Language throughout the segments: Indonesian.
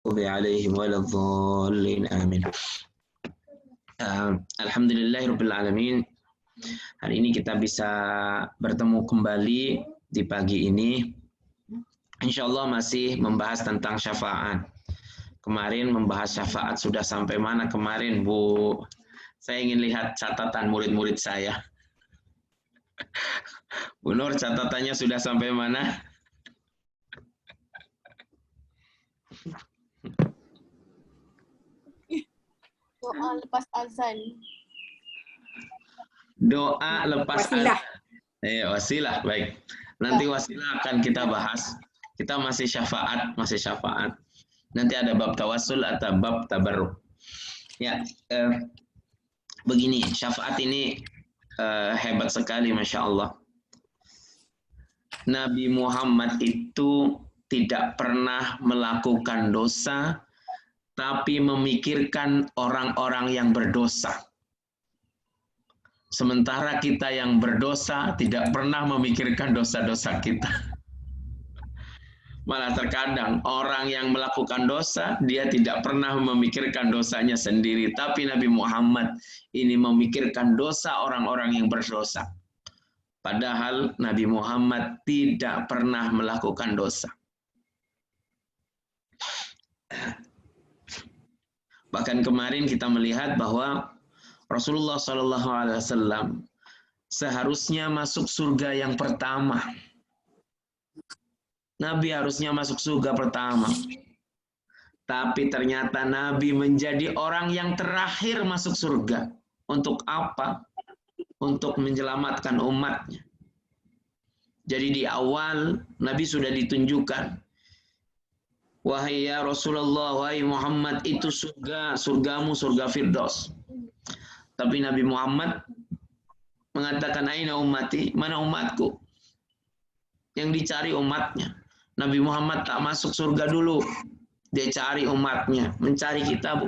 عليهم ولا الضالين آمين. Alhamdulillahirabbil alamin. Hari ini kita bisa bertemu kembali di pagi ini. Insya Allah masih membahas tentang syafaat. Kemarin membahas syafaat sudah sampai mana kemarin, Bu? Saya ingin lihat catatan murid-murid saya. Bu Nur, catatannya sudah sampai mana? Doa lepas azan. Doa lepas Wasilah. azan. Wasilah, baik. Nanti wasilah akan kita bahas. Kita masih syafaat. Nanti ada bab tawassul atau bab tabarruk. Ya, begini, syafaat ini hebat sekali, Masya Allah. Nabi Muhammad itu tidak pernah melakukan dosa, tapi memikirkan orang-orang yang berdosa. Sementara kita yang berdosa tidak pernah memikirkan dosa-dosa kita. Malah terkadang orang yang melakukan dosa, dia tidak pernah memikirkan dosanya sendiri. Tapi Nabi Muhammad ini memikirkan dosa orang-orang yang berdosa. Padahal Nabi Muhammad tidak pernah melakukan dosa. Bahkan kemarin kita melihat bahwa Rasulullah SAW seharusnya masuk surga yang pertama. Nabi harusnya masuk surga pertama. Tapi ternyata Nabi menjadi orang yang terakhir masuk surga. Untuk apa? Untuk menyelamatkan umatnya. Jadi di awal Nabi sudah ditunjukkan, wahai ya Rasulullah, wahai Muhammad, itu surgamu surga Firdaus. Tapi Nabi Muhammad mengatakan, aina ummati, mana umatku? Yang dicari umatnya. Nabi Muhammad tak masuk surga dulu. Dia cari umatnya, mencari kita, Bu.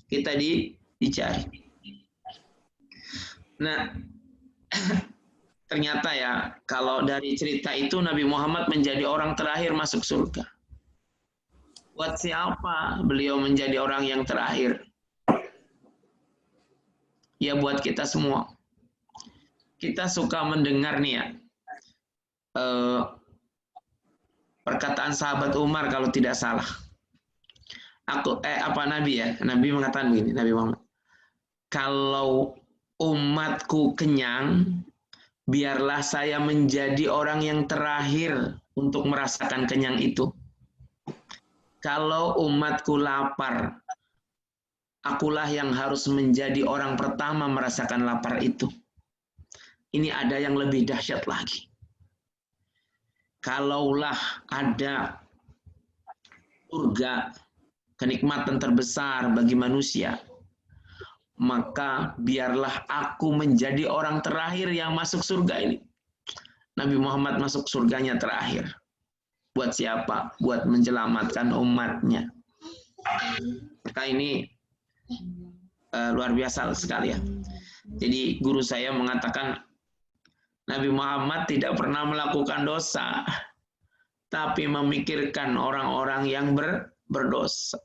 Kita dicari. Nah, ternyata ya, kalau dari cerita itu Nabi Muhammad menjadi orang terakhir masuk surga. Buat siapa beliau menjadi orang yang terakhir? Ya buat kita semua. Kita suka mendengar nih ya, perkataan sahabat Umar kalau tidak salah. Nabi mengatakan begini, Nabi Muhammad. Kalau umatku kenyang, biarlah saya menjadi orang yang terakhir untuk merasakan kenyang itu. Kalau umatku lapar, akulah yang harus menjadi orang pertama merasakan lapar itu. Ini ada yang lebih dahsyat lagi. Kalaulah ada surga, kenikmatan terbesar bagi manusia, maka biarlah aku menjadi orang terakhir yang masuk surga ini. Nabi Muhammad masuk surganya terakhir. Buat siapa? Buat menyelamatkan umatnya. Maka ini luar biasa sekali ya. Jadi guru saya mengatakan, Nabi Muhammad tidak pernah melakukan dosa, tapi memikirkan orang-orang yang berdosa.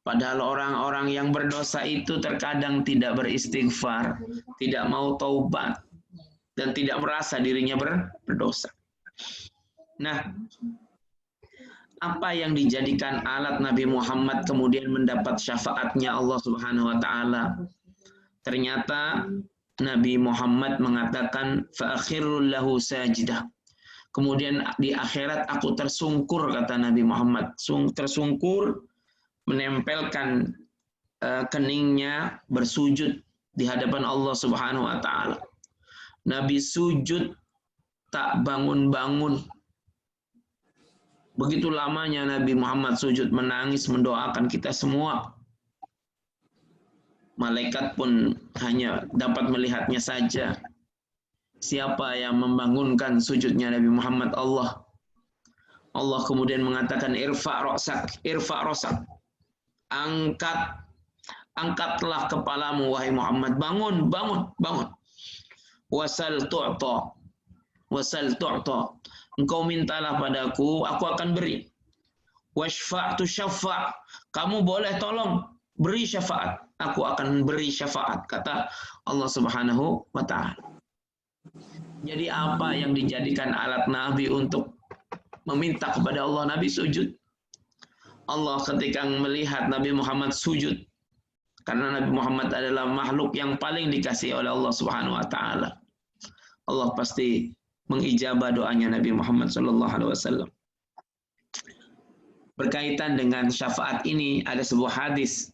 Padahal orang-orang yang berdosa itu terkadang tidak beristighfar, tidak mau taubat, dan tidak merasa dirinya berdosa. Nah, apa yang dijadikan alat Nabi Muhammad kemudian mendapat syafaatnya Allah Subhanahu wa Ta'ala? Ternyata Nabi Muhammad mengatakan, fa'akhirul lahu sajidah. Kemudian di akhirat aku tersungkur, kata Nabi Muhammad. Tersungkur, menempelkan keningnya, bersujud di hadapan Allah Subhanahu wa Ta'ala. Nabi sujud tak bangun-bangun. Begitu lamanya Nabi Muhammad sujud, menangis, mendoakan kita semua. Malaikat pun hanya dapat melihatnya saja. Siapa yang membangunkan sujudnya Nabi Muhammad? Allah. Allah kemudian mengatakan, irfa' rosak. Angkatlah kepalamu, wahai Muhammad. Bangun. Wasal tu'ta. Engkau mintalah padaku, aku akan beri. Washfa'tu syafa'. Kamu boleh tolong beri syafaat. Aku akan beri syafaat, kata Allah Subhanahu wa taala. Jadi apa yang dijadikan alat Nabi untuk meminta kepada Allah? Nabi sujud. Allah ketika melihat Nabi Muhammad sujud, karena Nabi Muhammad adalah makhluk yang paling dikasihi oleh Allah Subhanahu wa taala, Allah pasti mengijabah doanya Nabi Muhammad sallallahu alaihi wasallam. Berkaitan dengan syafaat ini ada sebuah hadis.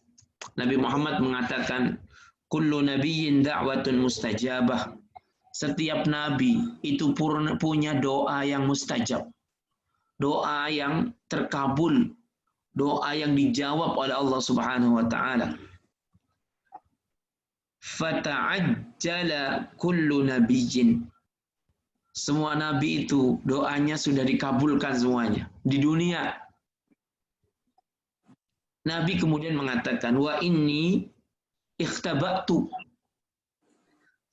Nabi Muhammad mengatakan, kullu nabiyyin da'watun mustajabah. Setiap nabi itu punya doa yang mustajab. Doa yang terkabul, doa yang dijawab oleh Allah Subhanahu wa taala. Fata'ajjala kullu nabiyyin. Semua nabi itu doanya sudah dikabulkan semuanya di dunia. Nabi kemudian mengatakan, wa inni ikhtaba'tu.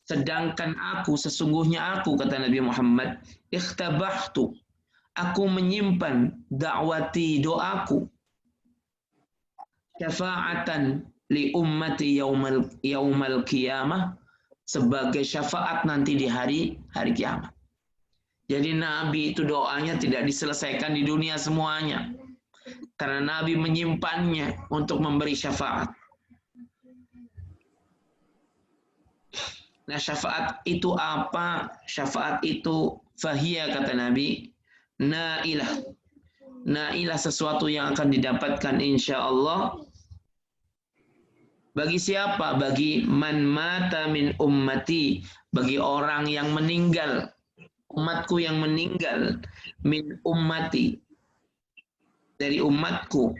Sedangkan aku, sesungguhnya aku, kata Nabi Muhammad, ikhtaba'tu. Aku menyimpan dakwati, doaku. Syafa'atan li ummati yaumal qiyamah. Sebagai syafaat nanti di hari kiamat. Jadi Nabi itu doanya tidak diselesaikan di dunia semuanya. Karena Nabi menyimpannya untuk memberi syafaat. Nah, syafaat itu apa? Syafaat itu fahiyah, kata Nabi, nailah. Nailah, sesuatu yang akan didapatkan insya Allah. Bagi siapa? Bagi man mata min ummati. Bagi orang yang meninggal. Umatku yang meninggal. Min ummati. Dari umatku,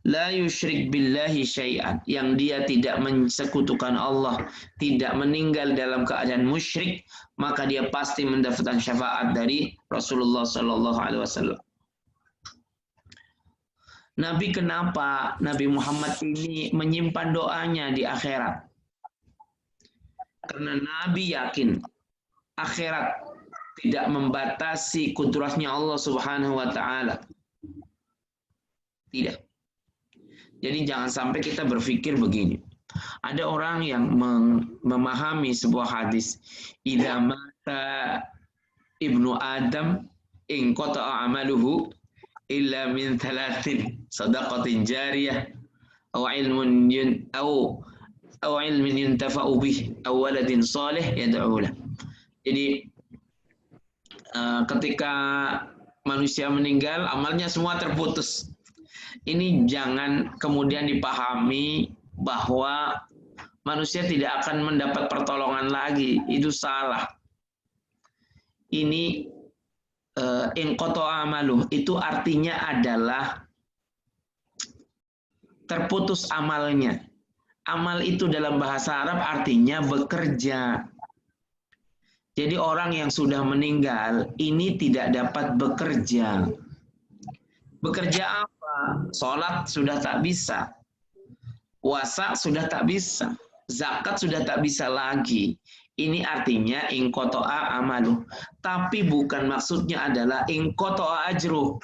la yusyrik billahi syai'an, yang dia tidak mensekutukan Allah, tidak meninggal dalam keadaan musyrik, maka dia pasti mendapatkan syafaat dari Rasulullah sallallahu alaihi wasallam. Nabi, kenapa Nabi Muhammad ini menyimpan doanya di akhirat? Karena Nabi yakin akhirat tidak membatasi kudratnya Allah Subhanahu wa taala. Tidak. Jadi jangan sampai kita berpikir begini. Ada orang yang memahami sebuah hadis, idza mata ibnu Adam in qata'a amaluhu illa min thalathin, sadaqatin jariyah aw ilmun yuntafa'u bih aw waladin salih yad'u lah. Jadi ketika manusia meninggal, amalnya semua terputus. Ini jangan kemudian dipahami bahwa manusia tidak akan mendapat pertolongan lagi. Itu salah. Ini inqata'a amaluh, itu artinya adalah terputus amalnya. Amal itu dalam bahasa Arab artinya bekerja. Jadi orang yang sudah meninggal ini tidak dapat bekerja. Bekerja apa? Sholat sudah tak bisa, puasa sudah tak bisa, zakat sudah tak bisa lagi. Ini artinya inqata'a amaluh. Tapi bukan maksudnya adalah inqata'a ajruh.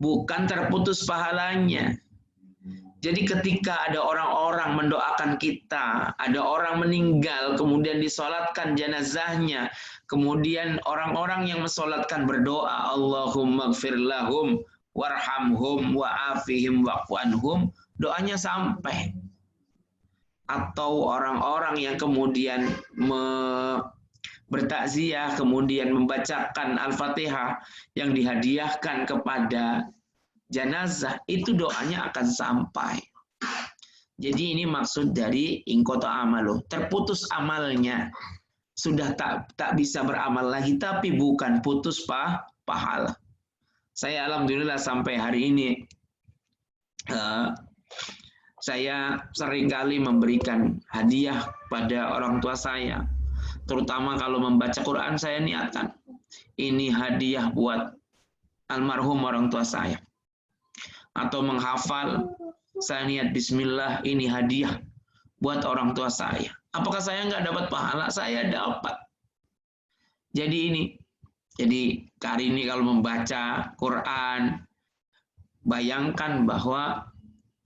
Bukan terputus pahalanya. Jadi ketika ada orang-orang mendoakan kita, ada orang meninggal, kemudian disolatkan jenazahnya, kemudian orang-orang yang mensolatkan berdoa, Allahumma gfir lahum, warhamhum, wa'afihim, wa'fu'anhum, doanya sampai. Atau orang-orang yang kemudian bertakziah, kemudian membacakan Al-Fatihah yang dihadiahkan kepada jenazah, itu doanya akan sampai. Jadi ini maksud dari inqata'a amaluh, terputus amalnya, sudah tak bisa beramal lagi, tapi bukan putus pahala. Saya alhamdulillah sampai hari ini saya seringkali memberikan hadiah pada orang tua saya, terutama kalau membaca Quran. Saya niatkan ini hadiah buat almarhum orang tua saya, atau menghafal, saya niat bismillah, ini hadiah buat orang tua saya. Apakah saya nggak dapat pahala? Saya dapat. Jadi hari ini kalau membaca Quran, Bayangkan bahwa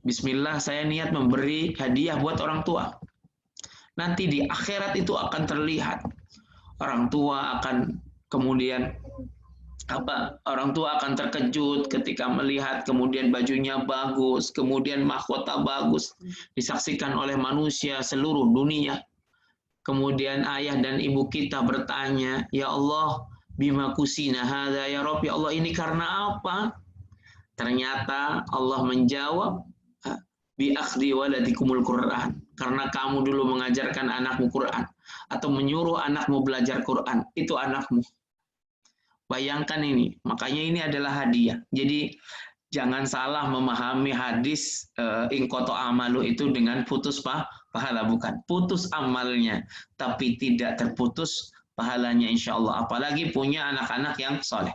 bismillah saya niat memberi hadiah buat orang tua. Nanti di akhirat itu akan terlihat. Orang tua akan kemudian orang tua akan terkejut ketika melihat kemudian bajunya bagus, kemudian mahkota bagus disaksikan oleh manusia seluruh dunia. Kemudian ayah dan ibu kita bertanya, "Ya Allah, bima kusina hadza ya Rabb, ya Allah ini karena apa?" Ternyata Allah menjawab, "Bi akhdi waladikumul Qur'an." Karena kamu dulu mengajarkan anakmu Quran atau menyuruh anakmu belajar Quran, itu anakmu. Bayangkan ini, makanya ini adalah hadiah. Jadi jangan salah memahami hadis ingkoto amalu itu dengan putus pahala, bukan. Putus amalnya, tapi tidak terputus pahalanya insya Allah. Apalagi punya anak-anak yang soleh.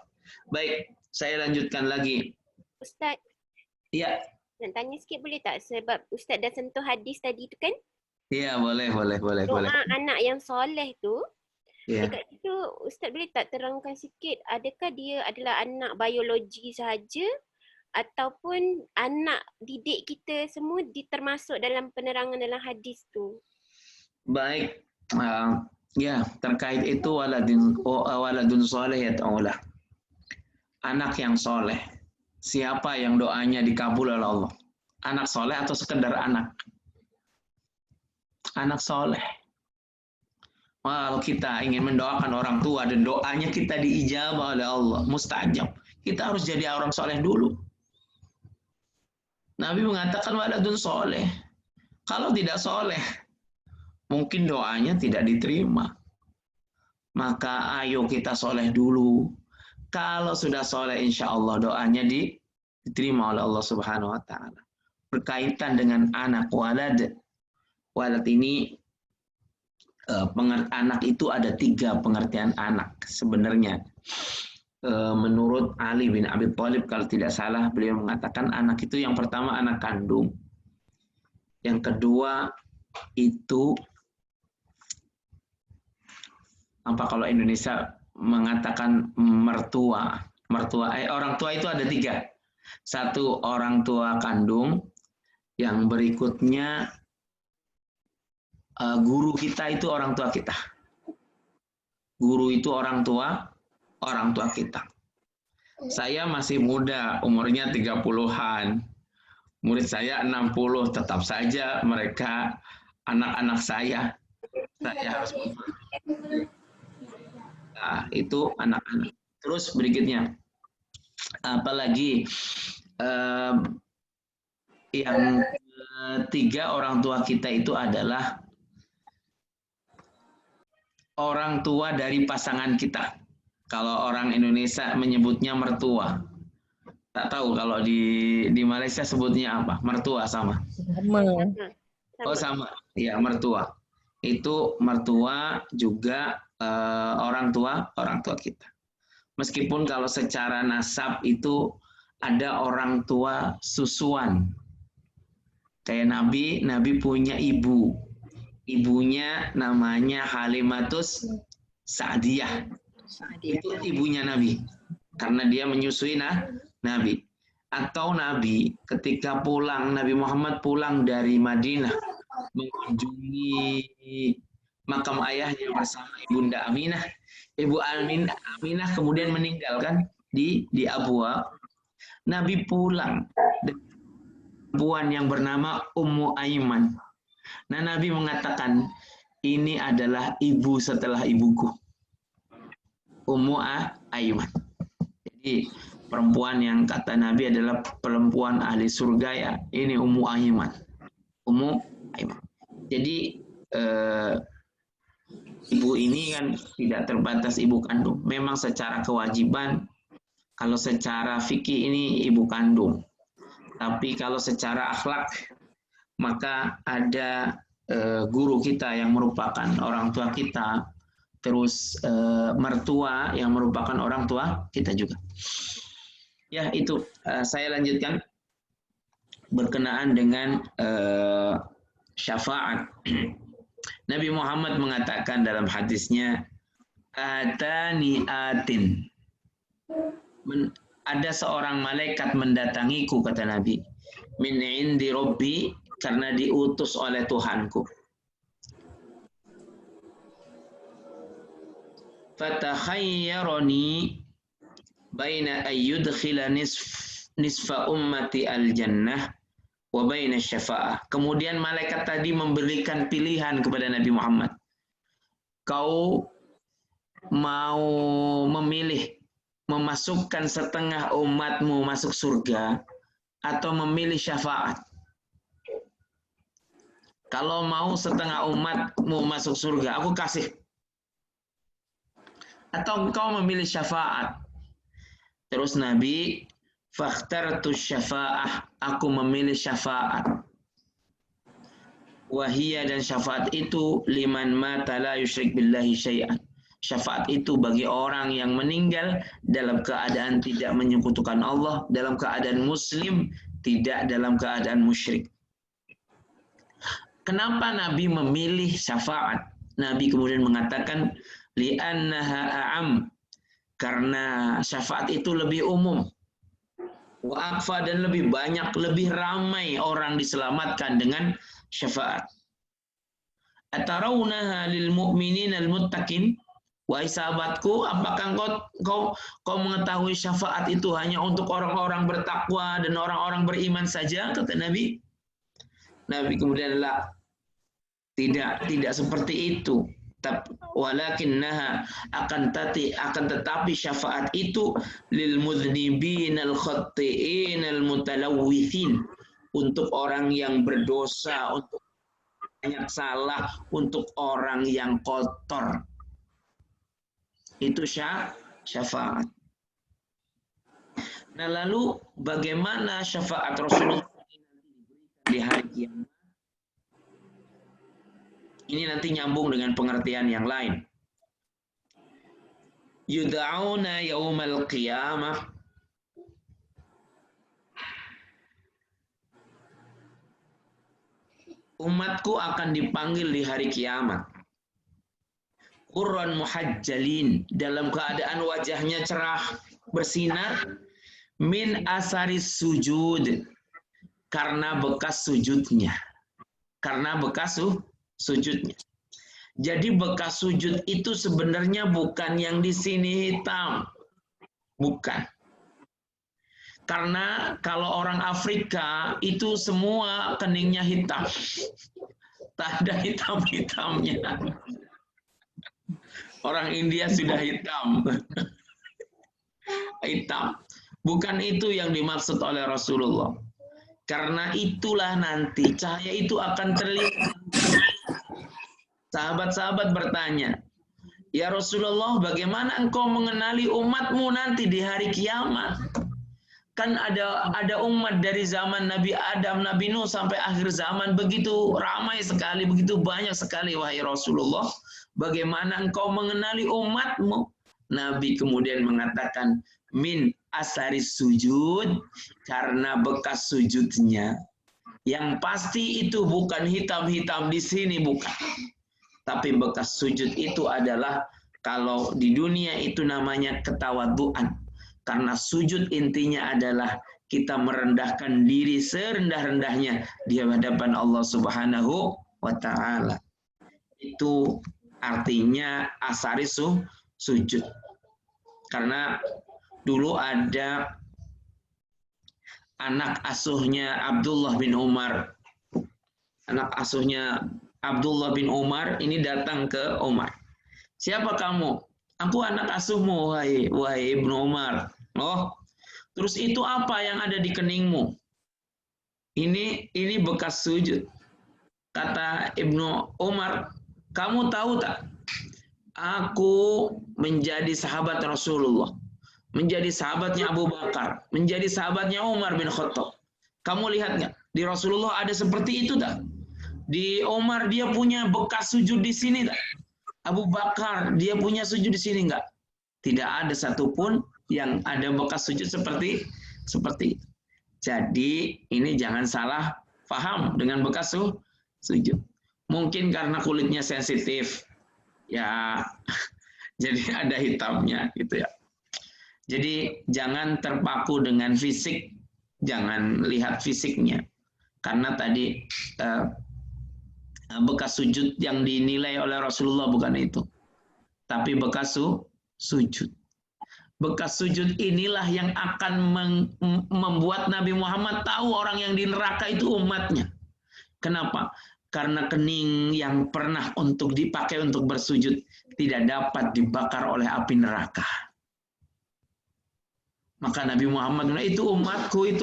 Baik, saya lanjutkan lagi. Ustaz. Iya. Nak tanya sikit boleh tak? Sebab Ustaz dah sentuh hadis tadi tu kan? Iya, boleh. Doa anak yang soleh tu, ya. Dekat situ Ustaz boleh tak terangkan sikit, adakah dia adalah anak biologi sahaja ataupun anak didik kita semua termasuk dalam penerangan dalam hadis tu? Baik, ya terkait itu waladun soleh yata'ulah. Anak yang soleh. Siapa yang doanya dikabul oleh Allah? Anak soleh atau sekedar anak? Anak soleh. Kalau kita ingin mendoakan orang tua dan doanya kita diijabah oleh Allah, mustajab. Kita harus jadi orang soleh dulu. Nabi mengatakan waladun soleh. Kalau tidak soleh, mungkin doanya tidak diterima. Maka ayo kita soleh dulu. Kalau sudah soleh, insya Allah doanya diterima oleh Allah Subhanahu Wa Taala. Berkaitan dengan anak walad. Walad ini anak itu ada 3 pengertian anak sebenarnya. Menurut Ali bin Abi Thalib kalau tidak salah beliau mengatakan anak itu yang pertama anak kandung, yang kedua itu apa kalau Indonesia mengatakan mertua. Orang tua itu ada 3. 1 orang tua kandung, yang berikutnya guru kita itu orang tua kita. Guru itu orang tua kita. Saya masih muda, umurnya 30-an. Murid saya 60, tetap saja mereka anak-anak saya. Saya harus nah, itu anak-anak. Terus berikutnya, apalagi yang ketiga orang tua kita itu adalah orang tua dari pasangan kita. Kalau orang Indonesia menyebutnya mertua. Tak tahu kalau di Malaysia sebutnya apa? Mertua sama. Oh sama. Ya, mertua. Itu mertua juga orang tua kita. Meskipun kalau secara nasab itu ada orang tua susuan. Kayak Nabi punya ibu. Ibunya namanya Halimatus Sa'diyah. Itu ibunya Nabi. Karena dia menyusui Nabi. Atau Nabi ketika pulang, Nabi Muhammad pulang dari Madinah mengunjungi makam ayahnya bersama Ibunda Aminah. Ibu Aminah kemudian meninggal kan di Abwa. Nabi pulang dengan perempuan yang bernama Ummu Aiman. Nah, Nabi mengatakan, ini adalah ibu setelah ibuku. Ummu Aiman. Jadi, perempuan yang kata Nabi adalah perempuan ahli surga ya. Ini Ummu Aiman. Ummu Aiman. Jadi, ibu ini kan tidak terbatas ibu kandung. Memang secara kewajiban, kalau secara fikih ini ibu kandung. Tapi kalau secara akhlak, maka ada guru kita yang merupakan orang tua kita, terus mertua yang merupakan orang tua kita juga. Ya itu, saya lanjutkan berkenaan dengan syafaat. Nabi Muhammad mengatakan dalam hadisnya, atani atin. ada seorang malaikat mendatangiku, kata Nabi, min indi Rabbi, karena diutus oleh Tuhanku. Fatakhayyarani baina ayyudkhila nisfa ummati al-jannah wa baina syafa'ah. Kemudian malaikat tadi memberikan pilihan kepada Nabi Muhammad. Kau mau memilih memasukkan setengah umatmu masuk surga atau memilih syafaat? Kalau mau setengah umatmu masuk surga, aku kasih. Atau engkau memilih syafaat? Terus Nabi, fakhtartu syafa'ah, aku memilih syafaat. Wahiyya, dan syafaat itu liman mata la yusyrik billahi syai'an. Syafaat itu bagi orang yang meninggal dalam keadaan tidak menyekutukan Allah, dalam keadaan muslim, tidak dalam keadaan musyrik. Kenapa Nabi memilih syafaat? Nabi kemudian mengatakan li'annaha a'am, karena syafaat itu lebih umum. Wa akfa, dan lebih banyak, lebih ramai orang diselamatkan dengan syafaat. Atarawunaha lil mu'minin al muttaqin. Wahai sahabatku, apakah kau mengetahui syafaat itu hanya untuk orang-orang bertakwa dan orang-orang beriman saja, kata Nabi. Nabi kemudian tidak seperti itu. Walakinnaha, akan tetapi syafaat itu lil mudhnibin al khatti'in al mutalawwithin, untuk orang yang berdosa, untuk banyak salah, untuk orang yang kotor. Itu syafaat. Nah, lalu bagaimana syafaat Rasulullah di hari kiamat? Ini nanti nyambung dengan pengertian yang lain. Yud'auna yaumal qiyamah, umatku akan dipanggil di hari kiamat. Qurran muhajjalin, dalam keadaan wajahnya cerah, bersinar, min asaris sujud, karena bekas sujudnya. Karena bekas sujudnya. Jadi bekas sujud itu sebenarnya bukan yang di sini hitam. Bukan. Karena kalau orang Afrika itu semua keningnya hitam. Tak ada hitam-hitamnya. Orang India sudah hitam. Hitam. Bukan itu yang dimaksud oleh Rasulullah. Karena itulah nanti cahaya itu akan terlihat. Sahabat-sahabat bertanya, ya Rasulullah, bagaimana engkau mengenali umatmu nanti di hari kiamat? Kan ada umat dari zaman Nabi Adam, Nabi Nuh sampai akhir zaman, begitu ramai sekali, begitu banyak sekali, wahai Rasulullah. Bagaimana engkau mengenali umatmu? Nabi kemudian mengatakan, min asaris sujud, karena bekas sujudnya. Yang pasti itu bukan hitam-hitam di sini, bukan. Tapi bekas sujud itu adalah, kalau di dunia itu namanya ketawaduan. Karena sujud intinya adalah kita merendahkan diri serendah-rendahnya di hadapan Allah Subhanahu wa Ta'ala. Itu artinya asari sujud. Karena dulu ada anak asuhnya Abdullah bin Umar. Anak asuhnya Abdullah bin Umar ini datang ke Umar. Siapa kamu? Aku anak asuhmu, wahai Ibnu Umar. Oh, terus itu apa yang ada di keningmu? Ini bekas sujud. Kata Ibnu Umar, kamu tahu tak? Aku menjadi sahabat Rasulullah, menjadi sahabatnya Abu Bakar, menjadi sahabatnya Umar bin Khattab. Kamu lihat nggak? Di Rasulullah ada seperti itu tak? Di Umar dia punya bekas sujud di sini tak? Abu Bakar dia punya sujud di sini enggak? Tidak ada satupun yang ada bekas sujud seperti itu. Jadi ini jangan salah paham dengan bekas sujud. Mungkin karena kulitnya sensitif, ya jadi ada hitamnya gitu ya. Jadi jangan terpaku dengan fisik, jangan lihat fisiknya. Karena tadi bekas sujud yang dinilai oleh Rasulullah bukan itu. Tapi bekas sujud. Bekas sujud inilah yang akan membuat Nabi Muhammad tahu orang yang di neraka itu umatnya. Kenapa? Karena kening yang pernah untuk dipakai untuk bersujud tidak dapat dibakar oleh api neraka. Maka Nabi Muhammad bilang, itu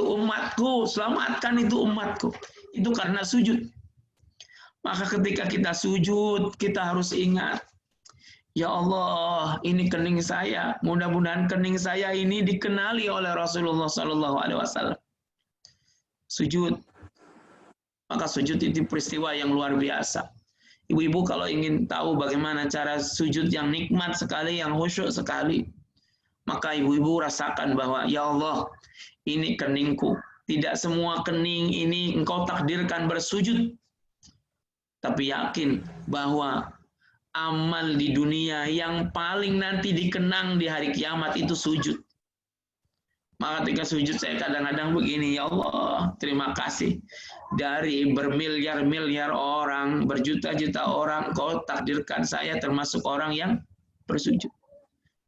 umatku, selamatkan itu umatku. Itu karena sujud. Maka ketika kita sujud, kita harus ingat, ya Allah, ini kening saya. Mudah-mudahan kening saya ini dikenali oleh Rasulullah SAW. Sujud. Maka sujud itu peristiwa yang luar biasa. Ibu-ibu kalau ingin tahu bagaimana cara sujud yang nikmat sekali, yang khusyuk sekali, maka ibu-ibu rasakan bahwa, ya Allah, ini keningku. Tidak semua kening ini engkau takdirkan bersujud. Tapi yakin bahwa amal di dunia yang paling nanti dikenang di hari kiamat itu sujud. Maka ketika sujud saya kadang-kadang begini, ya Allah, terima kasih. Dari bermiliar-miliar orang, berjuta-juta orang, Kau takdirkan saya termasuk orang yang bersujud.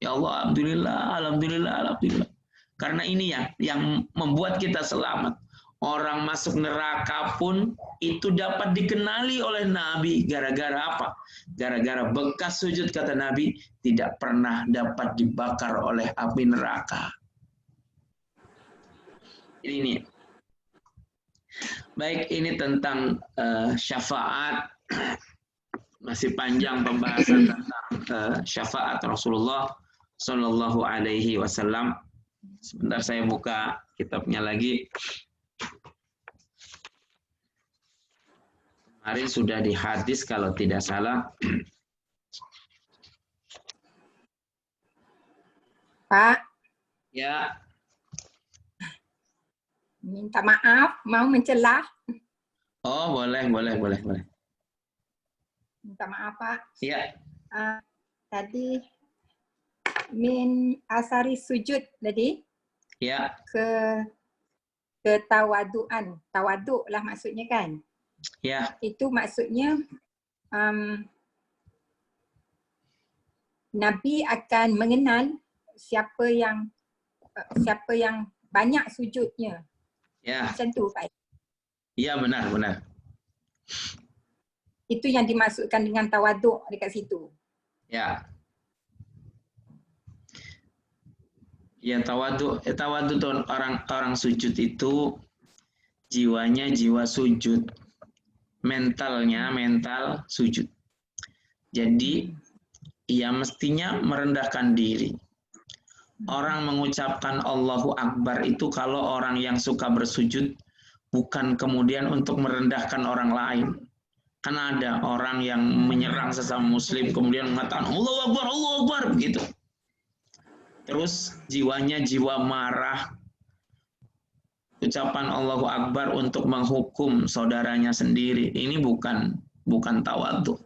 Ya Allah, alhamdulillah, alhamdulillah, alhamdulillah. Karena ini yang membuat kita selamat. Orang masuk neraka pun itu dapat dikenali oleh Nabi. Gara-gara apa? Gara-gara bekas sujud, kata Nabi, tidak pernah dapat dibakar oleh api neraka. Ini. Baik, ini tentang syafaat. Masih panjang pembahasan tentang syafaat Rasulullah Sallallahu Alaihi Wasallam. Sebentar saya buka kitabnya lagi. Kemarin sudah di hadis kalau tidak salah. Pak. Ya. Minta maaf, mau mencelah. Oh, boleh. Minta maaf, Pak. Ya. Tadi min asari sujud tadi. Ya. Ke tawaduan. Tawaduk lah maksudnya kan? Ya. Itu maksudnya Nabi akan mengenal siapa yang banyak sujudnya. Ya. Macam tu, Pak. Iya, benar. Itu yang dimaksudkan dengan tawaduk dekat situ. Ya. Ya, tawaduk tuh orang sujud itu jiwanya jiwa sujud. Mentalnya mental sujud. Jadi ia mestinya merendahkan diri. Orang mengucapkan Allahu Akbar itu kalau orang yang suka bersujud, bukan kemudian untuk merendahkan orang lain. Karena ada orang yang menyerang sesama muslim kemudian mengatakan Allahu Akbar begitu. Terus jiwanya jiwa marah. Ucapan Allahu Akbar untuk menghukum saudaranya sendiri. Ini bukan tawadhu.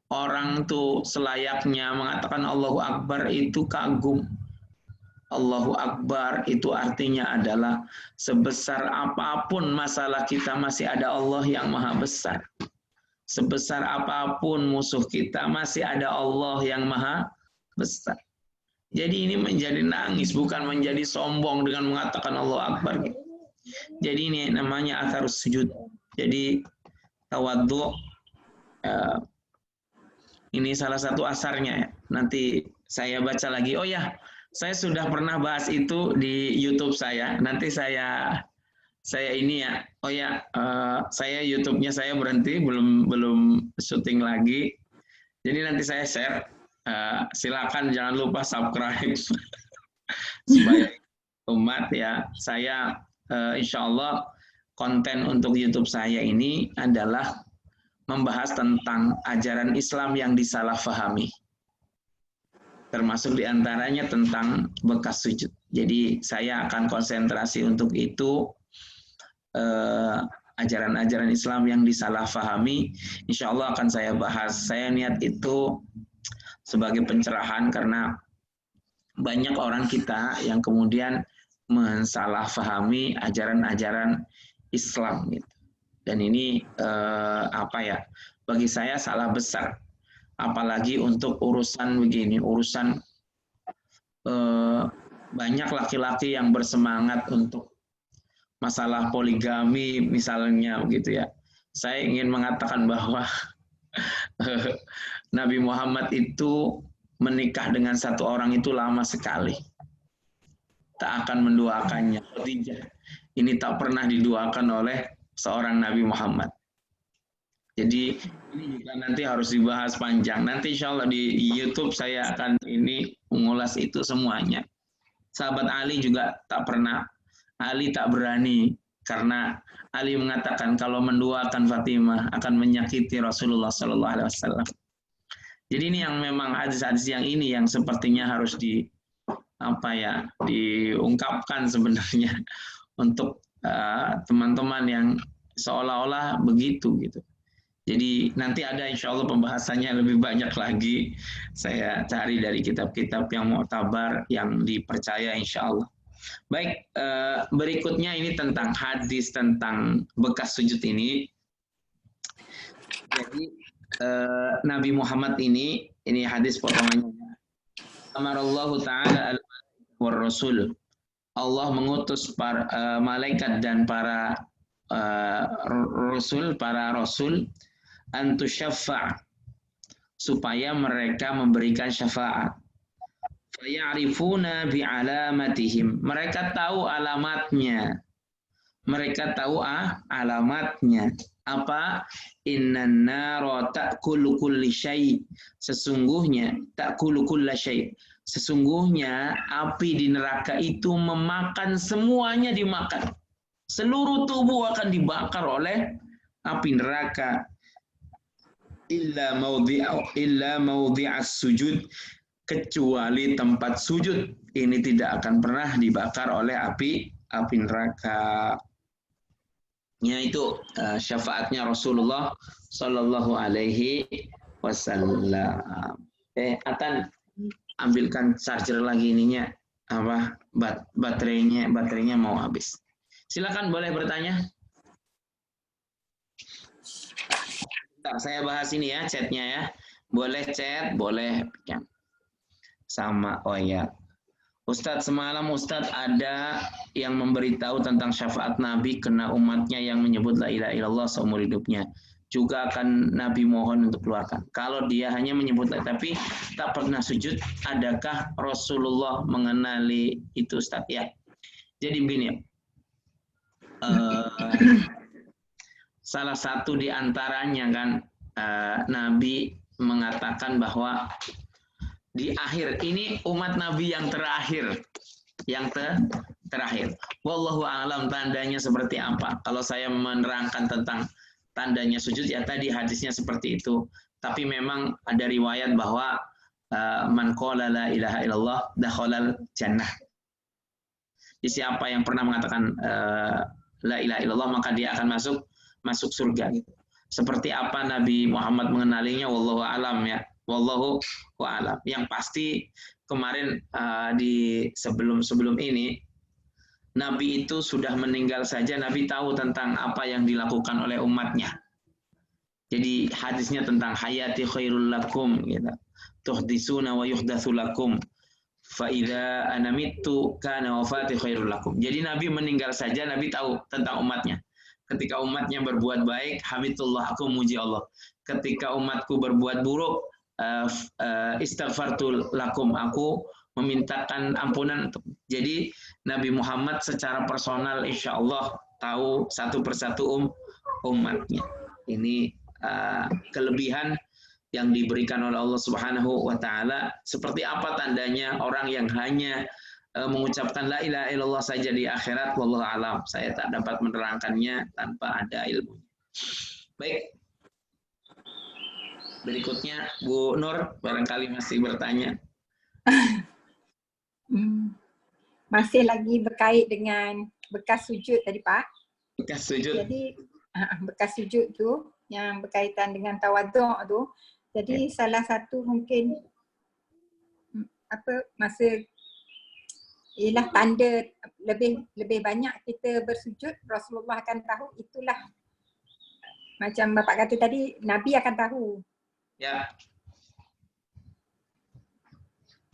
Orang tuh selayaknya mengatakan Allahu Akbar itu kagum. Allahu Akbar itu artinya adalah sebesar apapun masalah kita masih ada Allah yang maha besar. Sebesar apapun musuh kita masih ada Allah yang maha besar. Jadi ini menjadi nangis, bukan menjadi sombong dengan mengatakan Allahu Akbar. Jadi ini namanya atharus sujud. Jadi tawadhu ini salah satu asarnya. Nanti saya baca lagi. Oh ya, saya sudah pernah bahas itu di YouTube saya. Nanti saya ini ya. Oh ya, saya YouTube-nya saya berhenti, belum syuting lagi. Jadi nanti saya share. Silakan jangan lupa subscribe supaya umat ya. Saya insya Allah konten untuk YouTube saya ini adalah membahas tentang ajaran Islam yang disalahfahami, termasuk diantaranya tentang bekas sujud. Jadi saya akan konsentrasi untuk itu, ajaran-ajaran Islam yang disalahfahami. Insya Allah akan saya bahas. Saya niat itu sebagai pencerahan karena banyak orang kita yang kemudian mensalahfahami ajaran-ajaran Islam gitu. Dan ini bagi saya salah besar. Apalagi untuk urusan begini, urusan banyak laki-laki yang bersemangat untuk masalah poligami misalnya begitu ya. Saya ingin mengatakan bahwa Nabi Muhammad itu menikah dengan satu orang itu lama sekali. Tak akan menduakannya. Khadijah ini tak pernah diduakan oleh seorang Nabi Muhammad. Jadi ini juga nanti harus dibahas panjang. Nanti insya Allah di YouTube saya akan ini mengulas itu semuanya. Sahabat Ali juga tak pernah. Ali tak berani karena Ali mengatakan kalau menduakan Fatimah akan menyakiti Rasulullah Sallallahu Alaihi Wasallam. Jadi ini yang memang hadis-hadis yang ini yang sepertinya harus diungkapkan sebenarnya untuk teman-teman yang seolah-olah begitu gitu. Jadi nanti ada insya Allah pembahasannya lebih banyak lagi. Saya cari dari kitab-kitab yang mu'tabar, yang dipercaya insya Allah. Baik, berikutnya ini tentang hadis tentang bekas sujud ini. Jadi Nabi Muhammad ini hadis potongannya. Amarallahu ta'ala al-rasul. Allah mengutus para malaikat dan para rasul antusyaffa' supaya mereka memberikan syafaat. Faya'rifuna bi'alamatihim. Mereka tahu alamatnya. Mereka tahu alamatnya. Apa? Innan nara ta'kulu kulli syai'. Sesungguhnya ta'kulu kulla syai'. Sesungguhnya api di neraka itu memakan semuanya dimakan. Seluruh tubuh akan dibakar oleh api neraka. Illa mawdi'as sujud, kecuali tempat sujud. Ini tidak akan pernah dibakar oleh api neraka. Yaitu syafaatnya Rasulullah Sallallahu Alaihi Wasallam. Atan, ambilkan charger lagi ininya, baterainya mau habis. Silakan boleh bertanya. Bentar, saya bahas ini ya chatnya ya. Boleh chat, boleh sama. Oh ya, Ustadz, semalam Ustadz ada yang memberitahu tentang syafaat Nabi kena umatnya yang menyebut la ilaha illallah seumur hidupnya. Juga akan Nabi mohon untuk keluarkan. Kalau dia hanya menyebut tapi tak pernah sujud, adakah Rasulullah mengenali itu Ustadz? Ya. Jadi begini, salah satu di antaranya kan Nabi mengatakan bahwa di akhir ini umat Nabi yang terakhir, terakhir. Wallahu a'lam tandanya seperti apa. Kalau saya menerangkan tentang tandanya sujud ya tadi hadisnya seperti itu. Tapi memang ada riwayat bahwa man qala la ilaha illallah dakhalal jannah. Jadi siapa yang pernah mengatakan la ilaha illallah maka dia akan masuk surga gitu. Seperti apa Nabi Muhammad mengenalinya wallahu a'lam ya. Wallahu a'lam. Yang pasti kemarin di sebelum ini Nabi itu sudah meninggal saja, Nabi tahu tentang apa yang dilakukan oleh umatnya. Jadi hadisnya tentang hayati khairul lakum gitu. Tuhdisuna wa yuhdatsu lakum. Fa idza ana mittu kana wafati khairul lakum. Jadi Nabi meninggal saja, Nabi tahu tentang umatnya. Ketika umatnya berbuat baik, hamidullah, aku muji Allah. Ketika umatku berbuat buruk, istighfartu lakum, aku memintakan ampunan untuk. Jadi Nabi Muhammad secara personal insya Allah tahu satu persatu umatnya. Ini kelebihan yang diberikan oleh Allah Subhanahu wa taala. Seperti apa tandanya orang yang hanya mengucapkan la ilaha illallah saja di akhirat, wallahu alam. Saya tak dapat menerangkannya tanpa ada ilmunya. Baik. Berikutnya Bu Nur barangkali masih bertanya. Masih lagi berkait dengan bekas sujud tadi Pak. Bekas sujud. Jadi bekas sujud tu yang berkaitan dengan tawaduk tu. Jadi salah satu mungkin masa ialah tanda lebih banyak kita bersujud, Rasulullah akan tahu. Itulah macam Bapak kata tadi, Nabi akan tahu. Ya.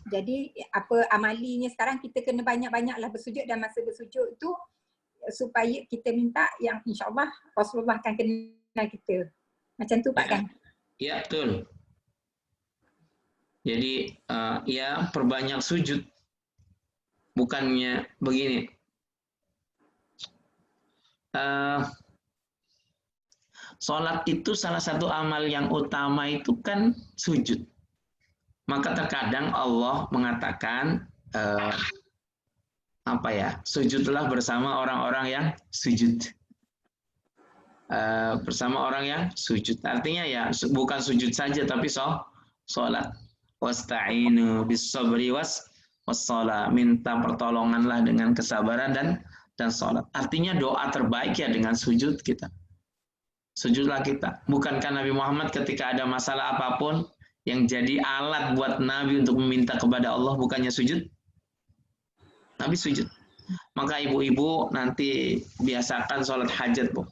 Jadi apa amalinya sekarang, kita kena banyak-banyaklah bersujud, dan masa bersujud tu supaya kita minta yang insyaAllah Rasulullah akan kenal kita. Macam tu Pak kan? Ya, betul. Jadi ya perbanyak sujud. Bukannya begini. Sholat itu salah satu amal yang utama itu kan sujud. Maka terkadang Allah mengatakan sujudlah bersama orang-orang yang sujud. Bersama orang yang sujud. Artinya ya bukan sujud saja tapi sholat. Wasta'inu bis-sabri was-shalah. Minta pertolonganlah dengan kesabaran dan sholat. Artinya doa terbaik ya dengan sujud kita. Sujudlah kita. Bukankah Nabi Muhammad ketika ada masalah apapun yang jadi alat buat Nabi untuk meminta kepada Allah bukannya sujud? Nabi sujud. Maka ibu-ibu nanti biasakan sholat hajat, Bu.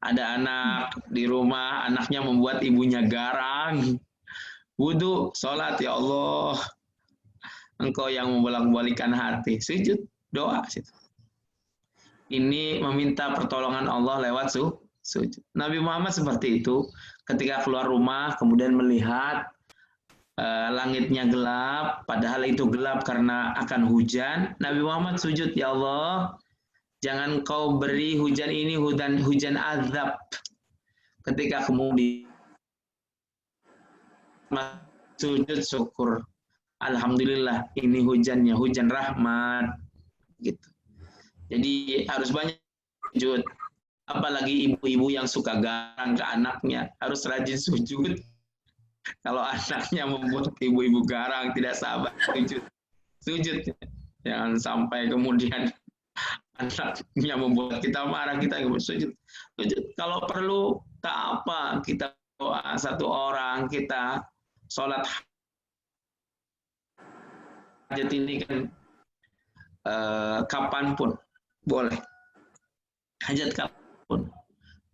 Ada anak di rumah, anaknya membuat ibunya garang. Wudu, sholat, ya Allah. Engkau yang membolak-balikan hati. Sujud, doa. Ini meminta pertolongan Allah lewat sujud. Nabi Muhammad seperti itu. Ketika keluar rumah, kemudian melihat langitnya gelap, padahal itu gelap karena akan hujan. Nabi Muhammad sujud, ya Allah, jangan kau beri hujan ini hujan azab. Ketika kemudian sujud syukur, alhamdulillah ini hujannya hujan rahmat, gitu. Jadi harus banyak sujud. Apalagi ibu-ibu yang suka garang ke anaknya, harus rajin sujud. Kalau anaknya membuat ibu-ibu garang, tidak sabar sujud. Jangan sampai kemudian anaknya membuat kita marah, kita sujud. Kalau perlu, tak apa, kita doa satu orang, kita sholat hajat ini kan kapanpun boleh. Hajat kapanpun.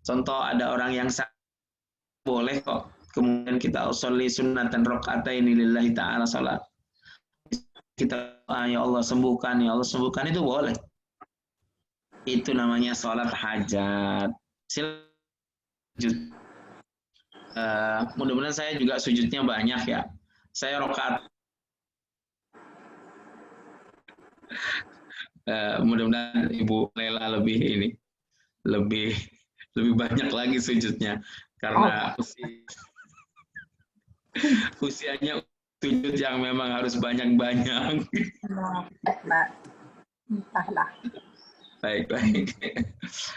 Contoh ada orang yang sakit, boleh kok. Kemudian kita usolli sunnatan rok'ataini lillahi ta'ala salat. Kita, ya Allah sembuhkan, ya Allah sembuhkan, itu boleh. Itu namanya sholat hajat. Sujud. Mudah-mudahan saya juga sujudnya banyak ya. Saya rokaat. Mudah-mudahan Ibu Lela lebih banyak lagi sujudnya karena usianya sujud yang memang harus banyak-banyak. Entahlah. Baik.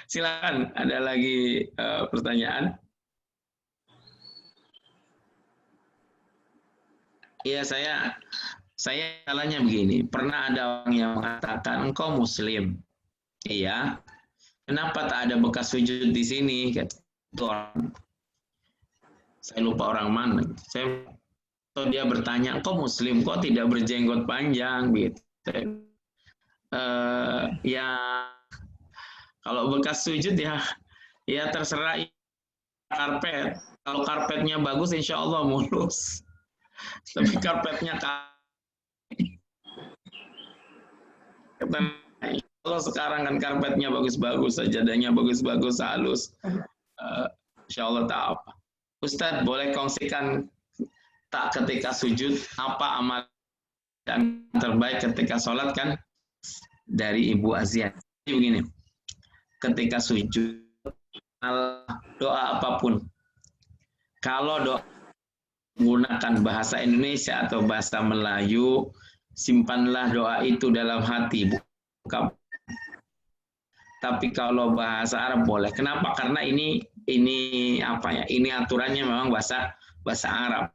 Silakan, ada lagi pertanyaan? Iya, saya salahnya begini. Pernah ada orang yang mengatakan engkau Muslim. Iya. Kenapa tak ada bekas sujud di sini? Itu orang. Saya lupa orang mana. Dia bertanya, engkau Muslim, kok tidak berjenggot panjang? Gitu. Ya, kalau bekas sujud ya terserah karpet. Kalau karpetnya bagus, insya Allah mulus. Tapi karpetnya kalau sekarang kan karpetnya bagus-bagus, sajadahnya bagus-bagus, halus. Insya Allah tak apa. Ustadz, boleh kongsikan tak ketika sujud, apa amal yang terbaik ketika sholat kan? Dari Ibu Azian. Jadi begini, ketika sujud, doa apapun, kalau doa menggunakan bahasa Indonesia atau bahasa Melayu, simpanlah doa itu dalam hati. Tapi kalau bahasa Arab boleh. Kenapa? Karena ini apa ya? Ini aturannya memang bahasa Arab.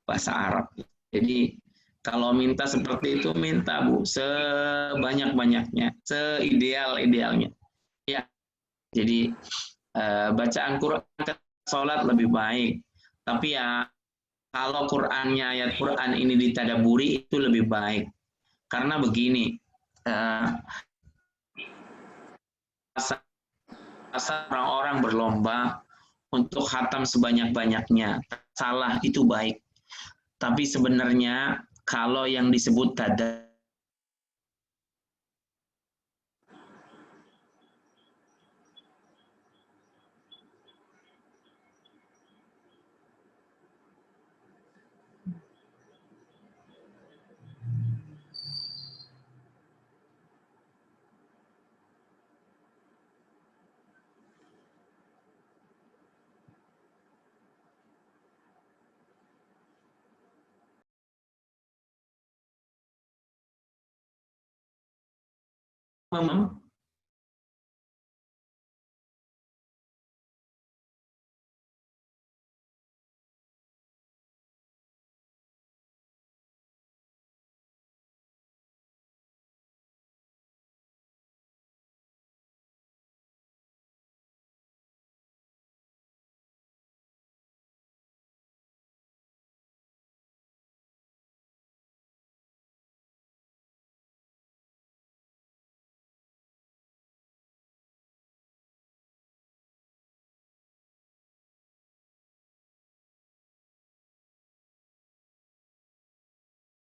Bahasa Arab. Jadi kalau minta seperti itu, minta Bu, sebanyak-banyaknya, seideal-idealnya. Ya. Jadi bacaan Quran sholat lebih baik. Tapi ya kalau Qur'annya, ayat Qur'an ini ditadaburi itu lebih baik. Karena begini, orang-orang berlomba untuk khatam sebanyak-banyaknya. Salah, itu baik. Tapi sebenarnya kalau yang disebut tadabur,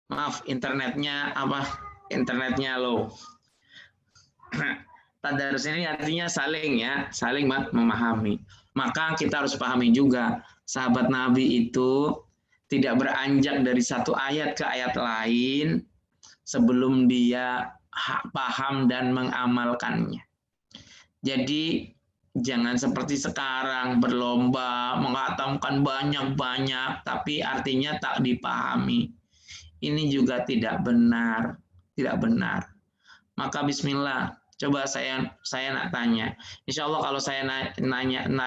maaf, internetnya apa? Internetnya low. Tadarus ini artinya saling ya, saling memahami. Maka kita harus pahami juga, sahabat Nabi itu tidak beranjak dari satu ayat ke ayat lain sebelum dia paham dan mengamalkannya. Jadi jangan seperti sekarang berlomba menghatamkan banyak-banyak, tapi artinya tak dipahami. Ini juga tidak benar, tidak benar. Maka bismillah, coba saya nak tanya. Insya Allah kalau saya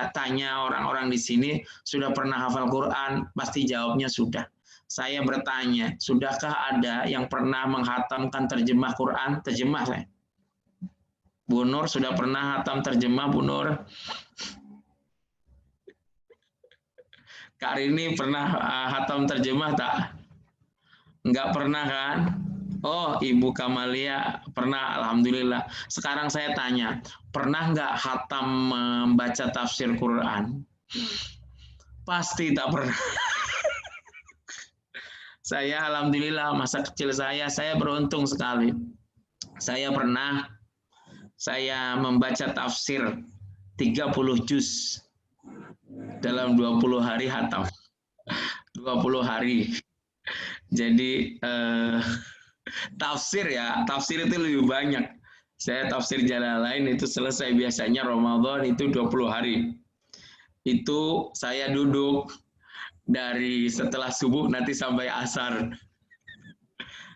tanya orang-orang di sini sudah pernah hafal Quran, pasti jawabnya sudah. Saya bertanya, sudahkah ada yang pernah menghatamkan terjemah Quran? Terjemah saya. Bu Nur sudah pernah hatam terjemah, Bu Nur? Kak Rini pernah hatam terjemah tak? Enggak pernah kan? Oh, Ibu Kamalia pernah, alhamdulillah. Sekarang saya tanya, pernah nggak hatam membaca tafsir Quran? Pasti tak pernah. Saya alhamdulillah masa kecil saya beruntung sekali. Saya membaca tafsir 30 juz dalam 20 hari hatam. 20 hari. Jadi tafsir itu lebih banyak. Saya tafsir Jalalain itu selesai biasanya Ramadan itu 20 hari. Itu saya duduk dari setelah subuh nanti sampai asar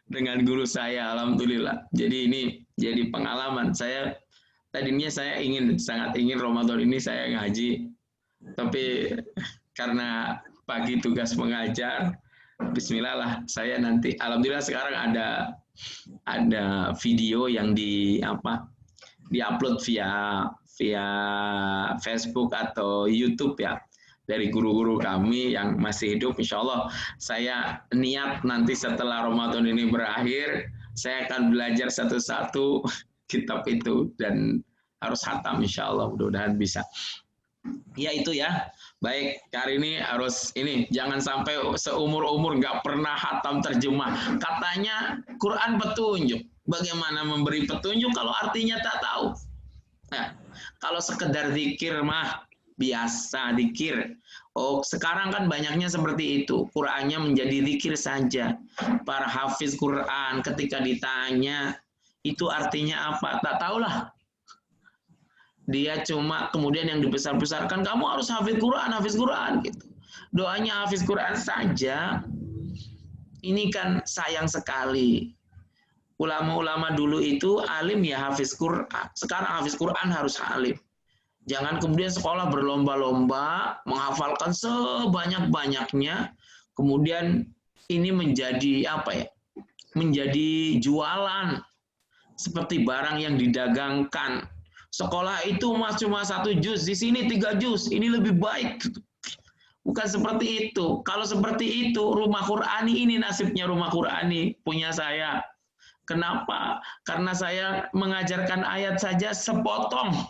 dengan guru saya, alhamdulillah. Jadi ini jadi pengalaman. Tadinya saya sangat ingin Ramadan ini saya ngaji, tapi karena pagi tugas mengajar, bismillah lah saya nanti. Alhamdulillah sekarang ada video yang diupload via Facebook atau YouTube ya, dari guru-guru kami yang masih hidup. Insya Allah saya niat nanti setelah Ramadan ini berakhir, saya akan belajar satu-satu kitab itu dan harus hatam, insya Allah, mudah-mudahan bisa. Ya itu ya. Baik, hari ini harus jangan sampai seumur-umur nggak pernah hatam terjemah. Katanya Quran petunjuk. Bagaimana memberi petunjuk kalau artinya tak tahu? Nah, kalau sekedar zikir mah biasa zikir. Oh, sekarang kan banyaknya seperti itu. Qurannya menjadi zikir saja. Para hafiz Quran ketika ditanya itu artinya apa? Tak tahulah. Dia cuma kemudian yang dibesar-besarkan, kamu harus hafiz Quran gitu. Doanya hafiz Quran saja. Ini kan sayang sekali. Ulama-ulama dulu itu alim ya hafiz Quran. Sekarang hafiz Quran harus alim. Jangan kemudian sekolah berlomba-lomba menghafalkan sebanyak-banyaknya, kemudian ini menjadi menjadi jualan seperti barang yang didagangkan. Sekolah itu cuma 1 juz, di sini 3 juz, ini lebih baik. Bukan seperti itu. Kalau seperti itu, rumah Qur'ani ini nasibnya rumah Qur'ani punya saya. Kenapa? Karena saya mengajarkan ayat saja sepotong.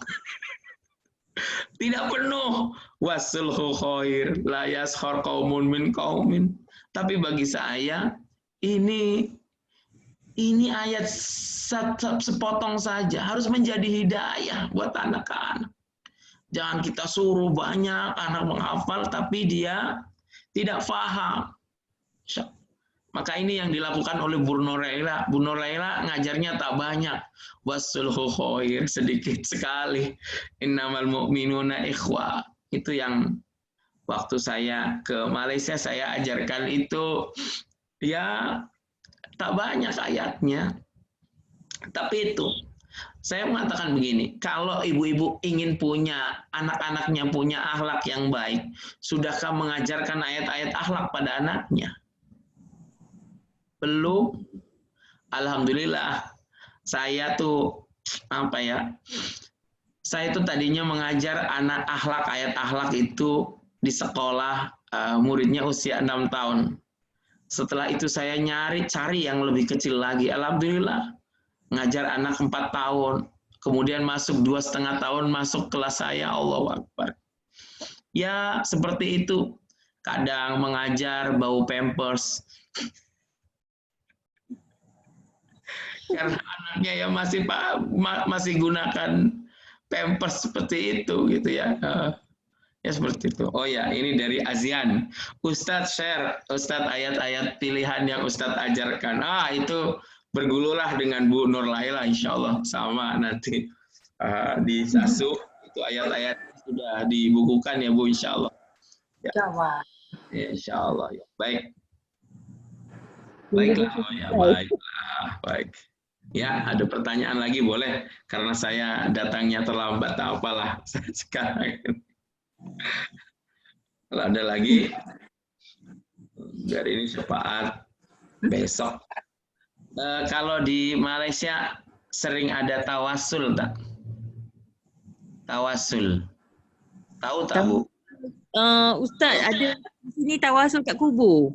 Tidak penuh. Wasulhu khair, la yaskhar qaumun min qaumin. Tapi bagi saya, ini ayat sepotong saja harus menjadi hidayah buat anak-anak. Jangan kita suruh banyak anak menghafal, tapi dia tidak paham. Maka ini yang dilakukan oleh Bu Nuraila. Bu Nuraila ngajarnya tak banyak. Wasulhu khair, sedikit sekali. Innamal mu'minuna ikhwa. Itu yang waktu saya ke Malaysia saya ajarkan itu. Ya tak banyak ayatnya. Tapi itu. Saya mengatakan begini, kalau ibu-ibu ingin punya anak-anaknya punya akhlak yang baik, sudahkah mengajarkan ayat-ayat akhlak pada anaknya? Belum. Alhamdulillah, saya tuh saya tuh tadinya mengajar anak akhlak, ayat akhlak itu di sekolah muridnya usia 6 tahun. Setelah itu saya cari yang lebih kecil lagi. Alhamdulillah. Ngajar anak 4 tahun, kemudian masuk 2,5 tahun masuk kelas saya, Allahu Akbar. Ya seperti itu. Kadang mengajar bau pampers. Karena anaknya ya masih gunakan pampers seperti itu gitu ya. Ya seperti itu. Oh ya, ini dari Azian. Ustadz share, Ustadz ayat-ayat pilihan yang Ustadz ajarkan. Itu bergululah dengan Bu Nuraila, insya Allah sama nanti di Sasu itu ayat-ayat sudah dibukukan ya Bu, insya Allah. Ya. Ya, insya Allah. Ya. Baik. Baiklah, ya baiklah, baik. Ya, ada pertanyaan lagi boleh karena saya datangnya terlambat tak apalah sekarang. Kalau ada lagi dari ini syafaat besok. Kalau di Malaysia sering ada tawasul tak? Tawasul. Tahu tak Bu? Ustaz, ada di sini tawasul kat kubur.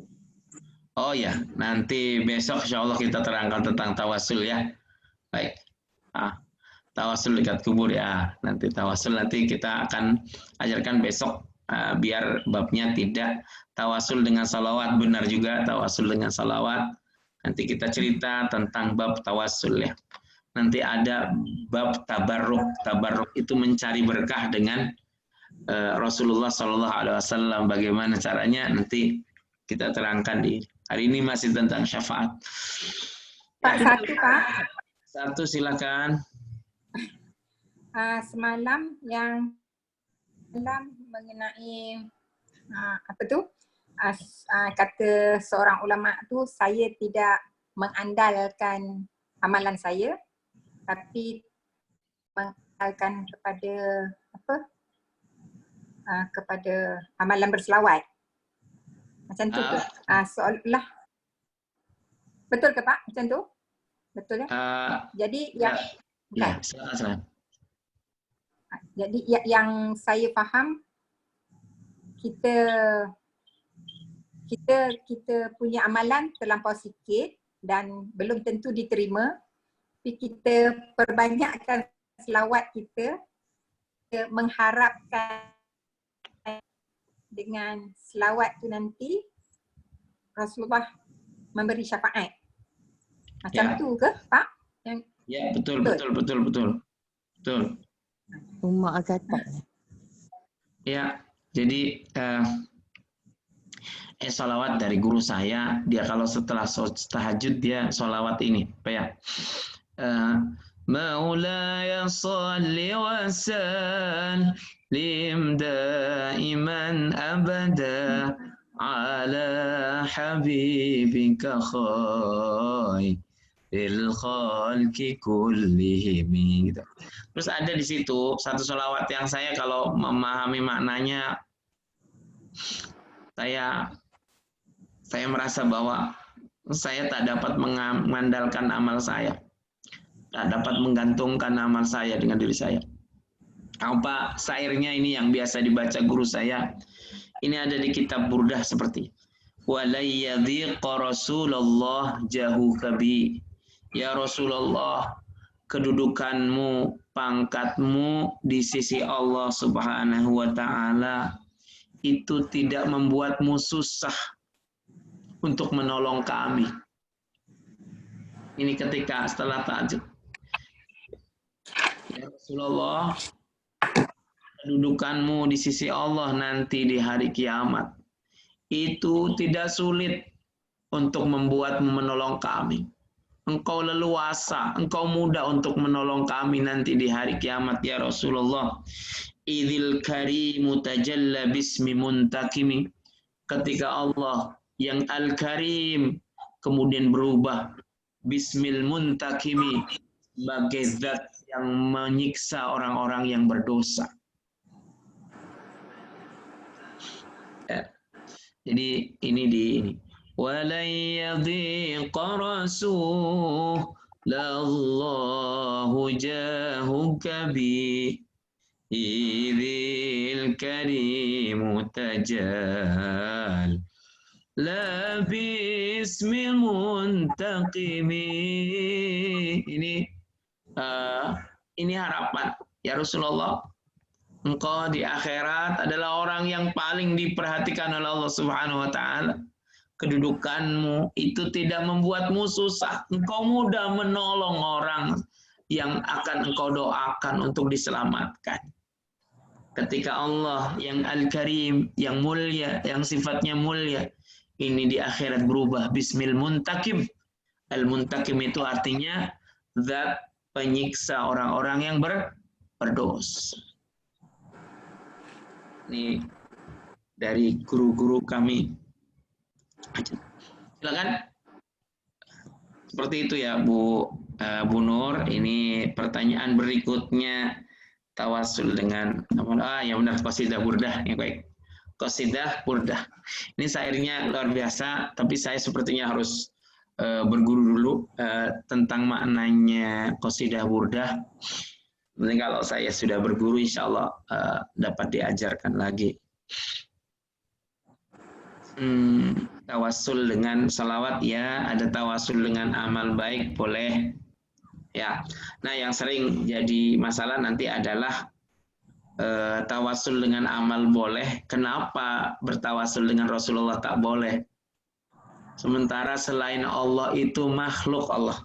Oh ya, nanti besok insya Allah kita terangkan tentang tawasul ya. Baik. Tawasul dekat kubur ya. Nanti tawasul nanti kita akan ajarkan besok biar babnya tidak tawasul dengan salawat, benar juga tawasul dengan salawat. Nanti kita cerita tentang bab tawasul ya. Nanti ada bab tabarruk. Tabarruk itu mencari berkah dengan Rasulullah SAW. Bagaimana caranya nanti kita terangkan di hari ini masih tentang syafaat. Pak, satu Pak. Satu silakan. Semalam yang mengenai apa tu? Kata seorang ulama tu, saya tidak mengandalkan amalan saya, tapi mengandalkan kepada kepada amalan berselawat. Macam tu ke? Seolah betul ke Pak? Macam tu? Betul ya? Jadi yang ya, silakan. Jadi yang saya faham, kita punya amalan terlampau sikit dan belum tentu diterima, tapi kita perbanyakkan selawat kita mengharapkan dengan selawat tu nanti Rasulullah memberi syafaat. Macam tu ke Pak? Ya, betul. Umat kata. Ya, jadi salawat dari guru saya, dia kalau setelah tahajud dia salawat ini, apa ya? Maulaya salli wa sallim daiman abada ala habibika khairil khalqi kullihim. Gitu. Terus ada di situ satu salawat yang saya kalau memahami maknanya, saya merasa bahwa saya tak dapat mengandalkan amal saya, tak dapat menggantungkan amal saya dengan diri saya. Apa syairnya ini yang biasa dibaca guru saya, Ini ada di kitab Burdah seperti walayyadhiqa Rasulullah jahuka bi. Ya Rasulullah, kedudukanmu, pangkatmu di sisi Allah Subhanahu wa taala itu tidak membuatmu susah untuk menolong kami. Ini ketika setelah tahajud. Ya Rasulullah, kedudukanmu di sisi Allah nanti di hari kiamat itu tidak sulit untuk membuatmu menolong kami. Engkau leluasa, engkau mudah untuk menolong kami nanti di hari kiamat ya Rasulullah. Idzil karimu tajalla bismi muntakimi. Ketika Allah yang Al-Karim kemudian berubah bismil muntakimi sebagai zat yang menyiksa orang-orang yang berdosa. Ya. Jadi ini di ini. Walayyadhiqa Rasulullahu jahuka bi idzil karimu tajal la bismil muntaqimi. Ini harapan ya Rasulullah, engkau di akhirat adalah orang yang paling diperhatikan oleh Allah Subhanahu wa taala. Kedudukanmu itu tidak membuatmu susah. Engkau mudah menolong orang yang akan engkau doakan untuk diselamatkan. Ketika Allah yang Al-Karim, yang mulia, yang sifatnya mulia, ini di akhirat berubah bismil muntakim. Al-muntakim itu artinya zat penyiksa orang-orang yang berdosa. Ini dari guru-guru kami. Silakan. Seperti itu ya Bu Nur. Ini pertanyaan berikutnya, tawasul dengan ya benar, qasidah burdah. Ya baik. Qasidah burdah. Ini syairnya luar biasa, tapi saya sepertinya harus berguru dulu tentang maknanya qasidah burdah. Nanti kalau saya sudah berguru, insya Allah dapat diajarkan lagi. Tawasul dengan salawat ya, ada tawasul dengan amal baik boleh ya. Nah yang sering jadi masalah nanti adalah tawasul dengan amal boleh, kenapa bertawasul dengan Rasulullah tak boleh? Sementara selain Allah itu makhluk Allah.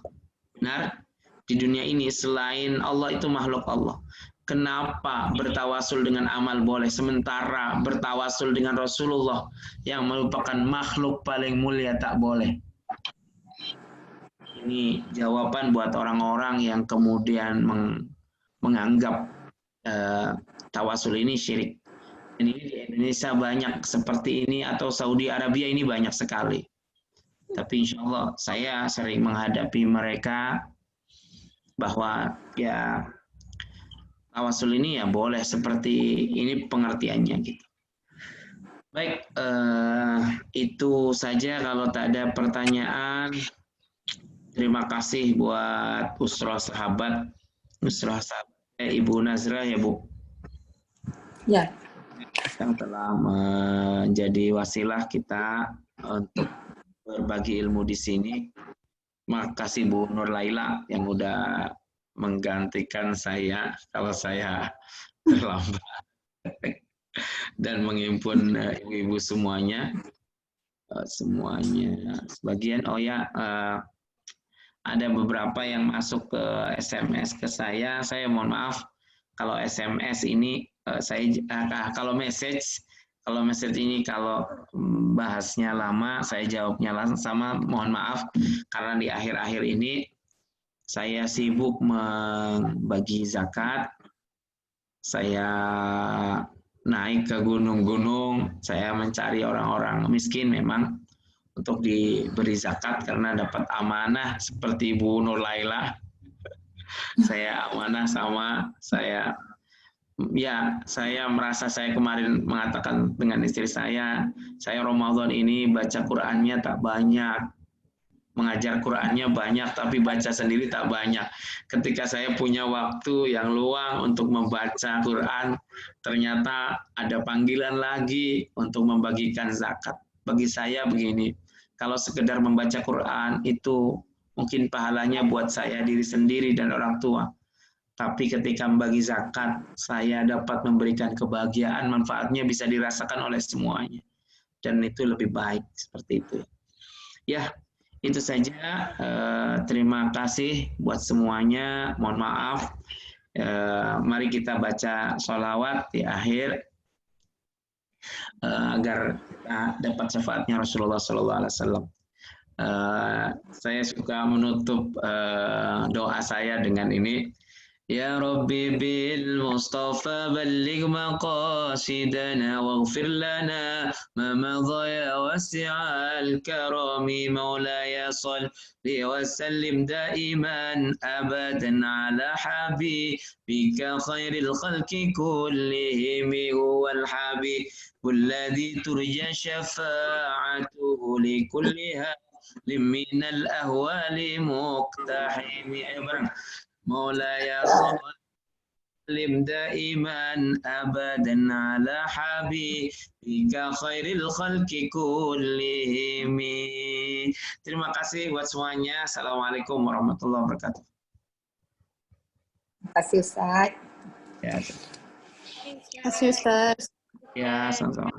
Benar? Di dunia ini selain Allah itu makhluk Allah. Kenapa bertawasul dengan amal boleh, sementara bertawasul dengan Rasulullah yang merupakan makhluk paling mulia tak boleh? Ini jawaban buat orang-orang yang kemudian menganggap tawasul ini syirik. Dan ini di Indonesia banyak seperti ini, atau Saudi Arabia ini banyak sekali. Tapi insya Allah saya sering menghadapi mereka bahwa ya tawasul ini ya boleh seperti ini pengertiannya gitu. Baik, itu saja kalau tak ada pertanyaan. Terima kasih buat Usrah Sahabat Ibu Nazra ya Bu. Ya. Yang telah menjadi wasilah kita untuk berbagi ilmu di sini. Makasih Bu Nur Laila yang udah menggantikan saya kalau saya terlambat dan menghimpun ibu-ibu semuanya. Sebagian ada beberapa yang masuk ke SMS ke saya mohon maaf kalau SMS ini kalau message ini kalau bahasnya lama saya jawabnya sama, mohon maaf karena di akhir-akhir ini saya sibuk membagi zakat, saya naik ke gunung-gunung, saya mencari orang-orang miskin memang untuk diberi zakat karena dapat amanah seperti Bu Nur Laila. Saya amanah sama saya merasa saya kemarin mengatakan dengan istri saya Ramadan ini baca Qur'annya tak banyak. mengajar Qur'annya banyak, tapi baca sendiri tak banyak. Ketika saya punya waktu yang luang untuk membaca Qur'an, ternyata ada panggilan lagi untuk membagikan zakat. Bagi saya begini, kalau sekedar membaca Qur'an itu mungkin pahalanya buat saya diri sendiri dan orang tua. Tapi ketika membagi zakat, saya dapat memberikan kebahagiaan, manfaatnya bisa dirasakan oleh semuanya. Dan itu lebih baik, seperti itu. Ya, itu saja. Terima kasih buat semuanya. Mohon maaf. Mari kita baca sholawat di akhir agar kita dapat syafaatnya Rasulullah SAW. Saya suka menutup doa saya dengan ini. Ya Rabbi bil Mustafa balligh maqasidana waghfir lana ma madha ya wasi'al karami maulaya salli wa sallim daiman abadan ala habibika khairil khalqi kullihim huwal habib alladhi turja syafa'atuhu likulliha من الأهوال مقتحم مولاي سلم دائما أبدا على حبيبك خير الخلق كلهم. Terima kasih buat semuanya. Assalamualaikum warahmatullahi wabarakatuh. Terima kasih Ustaz. Ya, Terima kasih Ustaz. ya sama-sama.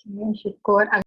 Syukur.